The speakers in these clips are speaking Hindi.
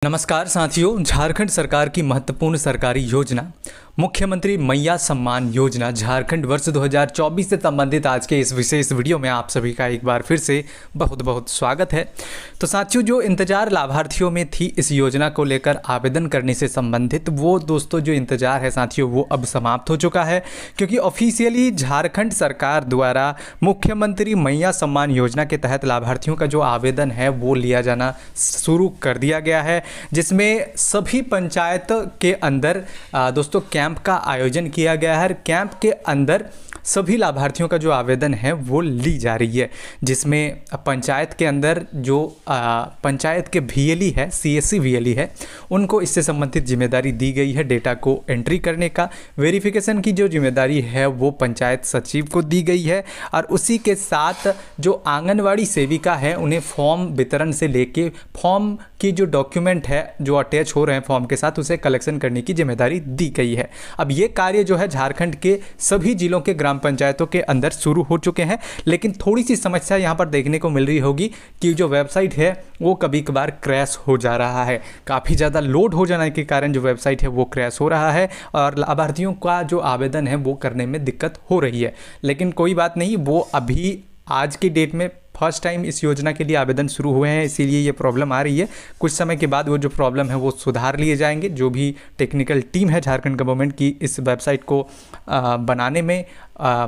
नमस्कार साथियों, झारखंड सरकार की महत्वपूर्ण सरकारी योजना मुख्यमंत्री मैया सम्मान योजना झारखंड वर्ष 2024 से संबंधित आज के इस विशेष वीडियो में आप सभी का एक बार फिर से बहुत बहुत स्वागत है। तो साथियों, जो इंतजार लाभार्थियों में थी इस योजना को लेकर आवेदन करने से संबंधित, वो दोस्तों जो इंतजार है साथियों वो अब समाप्त हो चुका है, क्योंकि ऑफिशियली झारखंड सरकार द्वारा मुख्यमंत्री मैया सम्मान योजना के तहत लाभार्थियों का जो आवेदन है वो लिया जाना शुरू कर दिया गया है, जिसमें सभी पंचायत के अंदर दोस्तों कैंप का आयोजन किया गया है। कैंप के अंदर सभी लाभार्थियों का जो आवेदन है वो ली जा रही है, जिसमें पंचायत के अंदर जो पंचायत के VLE है, CSC VLE है, उनको इससे संबंधित जिम्मेदारी दी गई है। डेटा को एंट्री करने का, वेरिफिकेशन की जो जिम्मेदारी है वो पंचायत सचिव को दी गई है, और उसी के साथ जो आंगनवाड़ी सेविका है उन्हें फॉर्म वितरण से लेके फॉर्म की जो डॉक्यूमेंट है जो अटैच हो रहे हैं फॉर्म के साथ, उसे कलेक्शन करने की जिम्मेदारी दी गई है। अब ये कार्य जो है झारखंड के सभी जिलों के ग्राम पंचायतों के अंदर शुरू हो चुके हैं, लेकिन थोड़ी सी समस्या यहाँ पर देखने को मिल रही होगी कि जो वेबसाइट है वो कभी कभार क्रैश हो जा रहा है। काफ़ी ज़्यादा लोड हो जाने के कारण जो वेबसाइट है वो क्रैश हो रहा है और लाभार्थियों का जो आवेदन है वो करने में दिक्कत हो रही है। लेकिन कोई बात नहीं, वो अभी आज की डेट में फर्स्ट टाइम इस योजना के लिए आवेदन शुरू हुए हैं, इसीलिए ये प्रॉब्लम आ रही है। कुछ समय के बाद वो जो प्रॉब्लम है वो सुधार लिए जाएंगे। जो भी टेक्निकल टीम है झारखंड गवर्नमेंट की इस वेबसाइट को बनाने में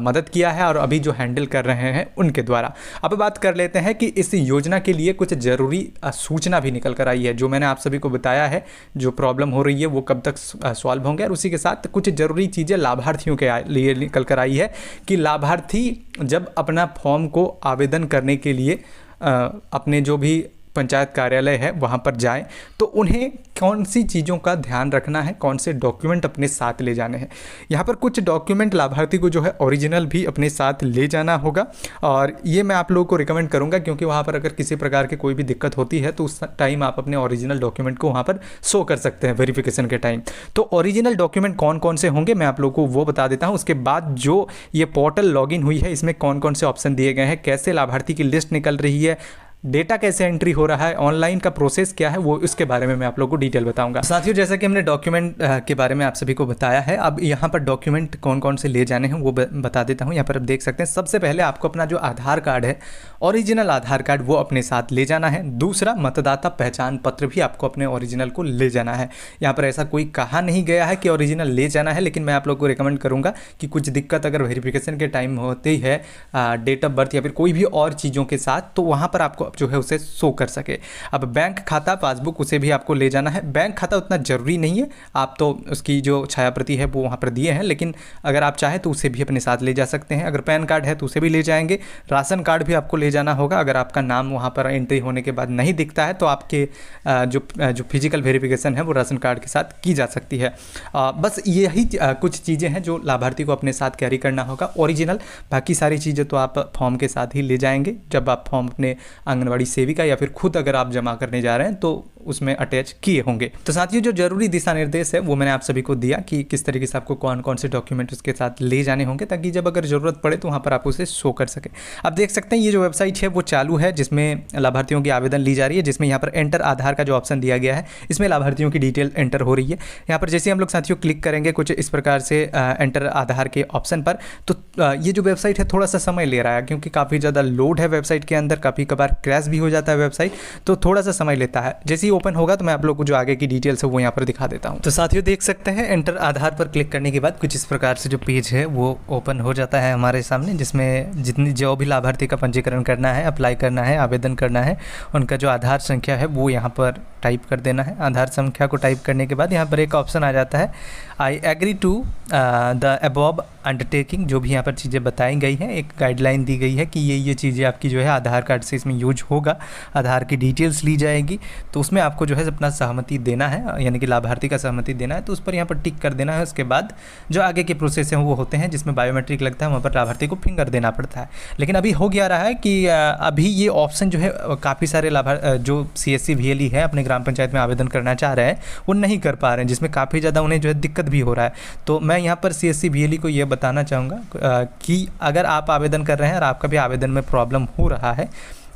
मदद किया है और अभी जो हैंडल कर रहे हैं उनके द्वारा। अब बात कर लेते हैं कि इस योजना के लिए कुछ ज़रूरी सूचना भी निकल कर आई है, जो मैंने आप सभी को बताया है जो प्रॉब्लम हो रही है वो कब तक सॉल्व होंगे, और उसी के साथ कुछ ज़रूरी चीज़ें लाभार्थियों के लिए निकल कर आई है कि लाभार्थी जब अपना फॉर्म को आवेदन करने के लिए अपने जो भी पंचायत कार्यालय है वहाँ पर जाएं तो उन्हें कौन सी चीज़ों का ध्यान रखना है, कौन से डॉक्यूमेंट अपने साथ ले जाने हैं। यहाँ पर कुछ डॉक्यूमेंट लाभार्थी को जो है ओरिजिनल भी अपने साथ ले जाना होगा, और ये मैं आप लोगों को रिकमेंड करूँगा, क्योंकि वहाँ पर अगर किसी प्रकार की कोई भी दिक्कत होती है तो उस टाइम आप अपने ओरिजिनल डॉक्यूमेंट को वहाँ पर शो कर सकते हैं वेरिफिकेशन के टाइम। तो ओरिजिनल डॉक्यूमेंट कौन कौन से होंगे मैं आप लोगों को वो बता देता हूँ। उसके बाद जो ये पोर्टल लॉगिन हुई है इसमें कौन कौन से ऑप्शन दिए गए हैं, कैसे लाभार्थी की लिस्ट निकल रही है, डेटा कैसे एंट्री हो रहा है, ऑनलाइन का प्रोसेस क्या है, वो इसके बारे में मैं आप लोगों को डिटेल बताऊंगा। साथियों, जैसा कि हमने डॉक्यूमेंट के बारे में आप सभी को बताया है, अब यहाँ पर डॉक्यूमेंट कौन कौन से ले जाने हैं वो बता देता हूँ। यहाँ पर आप देख सकते हैं, सबसे पहले आपको अपना जो आधार कार्ड है, ओरिजिनल आधार कार्ड, वो अपने साथ ले जाना है। दूसरा, मतदाता पहचान पत्र भी आपको अपने ओरिजिनल को ले जाना है। यहाँ पर ऐसा कोई कहा नहीं गया है कि ओरिजिनल ले जाना है, लेकिन मैं आप लोगों को रिकमेंड करूँगा कि कुछ दिक्कत अगर वेरिफिकेशन के टाइम होती है डेट ऑफ बर्थ या फिर कोई भी और चीज़ों के साथ, तो वहाँ पर आपको जो है उसे शो कर सके। अब बैंक खाता, पासबुक, उसे भी आपको ले जाना है। बैंक खाता उतना ज़रूरी नहीं है, आप तो उसकी जो छाया प्रति है वो वहाँ पर दिए हैं, लेकिन अगर आप चाहें तो उसे भी अपने साथ ले जा सकते हैं। अगर पैन कार्ड है तो उसे भी ले जाएंगे। राशन कार्ड भी आपको ले जाना होगा। अगर आपका नाम वहाँ पर एंट्री होने के बाद नहीं दिखता है तो आपके जो फिजिकल वेरिफिकेशन है वो राशन कार्ड के साथ की जा सकती है। बस यही कुछ चीज़ें हैं जो लाभार्थी को अपने साथ कैरी करना होगा ओरिजिनल। बाकी सारी चीज़ें तो आप फॉर्म के साथ ही ले जाएंगे जब आप फॉर्म अपने आंगनवाड़ी सेविका या फिर खुद अगर आप जमा करने जा रहे हैं तो उसमें अटैच किए होंगे। तो साथियों, जो जरूरी दिशा निर्देश है वो मैंने आप सभी को दिया कि किस तरीके से आपको कौन कौन से डॉक्यूमेंट उसके साथ ले जाने होंगे, ताकि जब अगर ज़रूरत पड़े तो वहाँ पर आप उसे शो कर सके। आप देख सकते हैं ये जो वेबसाइट है वो चालू है, जिसमें लाभार्थियों की आवेदन ली जा रही है, जिसमें यहाँ पर एंटर आधार का जो ऑप्शन दिया गया है इसमें लाभार्थियों की डिटेल एंटर हो रही है। यहाँ पर जैसे हम लोग साथियों क्लिक करेंगे कुछ इस प्रकार से एंटर आधार के ऑप्शन पर, तो ये जो वेबसाइट है थोड़ा सा समय ले रहा है, क्योंकि काफ़ी ज़्यादा लोड है वेबसाइट के अंदर, कभी कभार क्रैश भी हो जाता है वेबसाइट, तो थोड़ा सा समय लेता है। जैसे ही ओपन होगा तो मैं आप लोगों को जो आगे की डिटेल्स है वो यहाँ पर दिखा देता हूँ। तो साथियों देख सकते हैं एंटर आधार पर क्लिक करने के बाद कुछ इस प्रकार से जो पेज है वो ओपन हो जाता है हमारे सामने, जिसमें जितनी जो भी लाभार्थी का पंजीकरण करना है, अप्लाई करना है, आवेदन करना है, उनका जो आधार संख्या है वो यहाँ पर टाइप कर देना है। आधार संख्या को टाइप करने के बाद यहाँ पर एक ऑप्शन आ जाता है, I agree to the above undertaking. जो भी यहाँ पर चीज़ें बताई गई हैं, एक गाइडलाइन दी गई है कि ये चीज़ें आपकी जो है आधार कार्ड से इसमें यूज होगा, आधार की डिटेल्स ली जाएगी, तो उसमें आपको जो है अपना सहमति देना है, यानी कि लाभार्थी का सहमति देना है। तो उस पर यहाँ पर टिक कर देना है। उसके बाद जो आगे के प्रोसेस हैं वो होते हैं, जिसमें बायोमेट्रिक लगता है, वहाँ पर लाभार्थी को फिंगर देना पड़ता है। लेकिन अभी हो गया रहा है कि अभी ये ऑप्शन जो है काफ़ी सारे जो CSC VLE है अपने ग्राम पंचायत में आवेदन करना चाह रहे हैं वो नहीं कर पा रहे हैं, जिसमें काफ़ी ज़्यादा उन्हें जो है दिक्कत भी हो रहा है। तो मैं यहाँ पर CSC VLE को ये बताना चाहूँगा कि अगर आप आवेदन कर रहे हैं और आपका भी आवेदन में प्रॉब्लम हो रहा है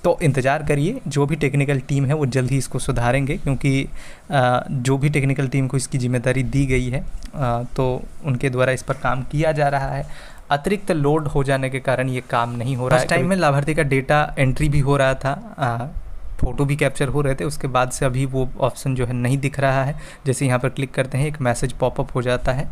तो इंतज़ार करिए, जो भी टेक्निकल टीम है वो जल्द ही इसको सुधारेंगे, क्योंकि जो भी टेक्निकल टीम को इसकी जिम्मेदारी दी गई है तो उनके द्वारा इस पर काम किया जा रहा है। अतिरिक्त लोड हो जाने के कारण ये काम नहीं हो रहा है। फर्स्ट टाइम में लाभार्थी का डेटा एंट्री भी हो रहा था, फ़ोटो भी कैप्चर हो रहे थे, उसके बाद से अभी वो ऑप्शन जो है नहीं दिख रहा है। जैसे यहाँ पर क्लिक करते हैं एक मैसेज पॉपअप हो जाता है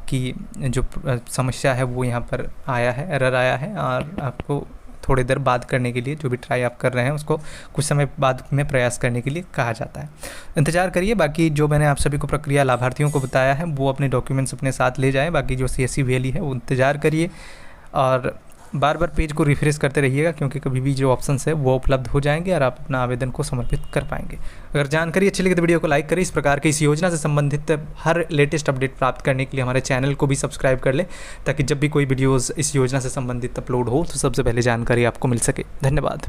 कि जो समस्या है वो यहाँ पर आया है, एरर आया है, और आपको थोड़ी देर बाद करने के लिए, जो भी ट्राई आप कर रहे हैं उसको कुछ समय बाद में प्रयास करने के लिए कहा जाता है। इंतज़ार करिए। बाकी जो मैंने आप सभी को प्रक्रिया लाभार्थियों को बताया है वो अपने डॉक्यूमेंट्स अपने साथ ले जाएं। बाकी जो CSC वैली है वो इंतज़ार करिए और बार बार पेज को रिफ्रेश करते रहिएगा, क्योंकि कभी भी जो ऑप्शंस है वो उपलब्ध हो जाएंगे और आप अपना आवेदन को समर्पित कर पाएंगे। अगर जानकारी अच्छी लगी तो वीडियो को लाइक करें। इस प्रकार के इस योजना से संबंधित हर लेटेस्ट अपडेट प्राप्त करने के लिए हमारे चैनल को भी सब्सक्राइब कर लें, ताकि जब भी कोई वीडियोज़ इस योजना से संबंधित अपलोड हो तो सबसे पहले जानकारी आपको मिल सके। धन्यवाद।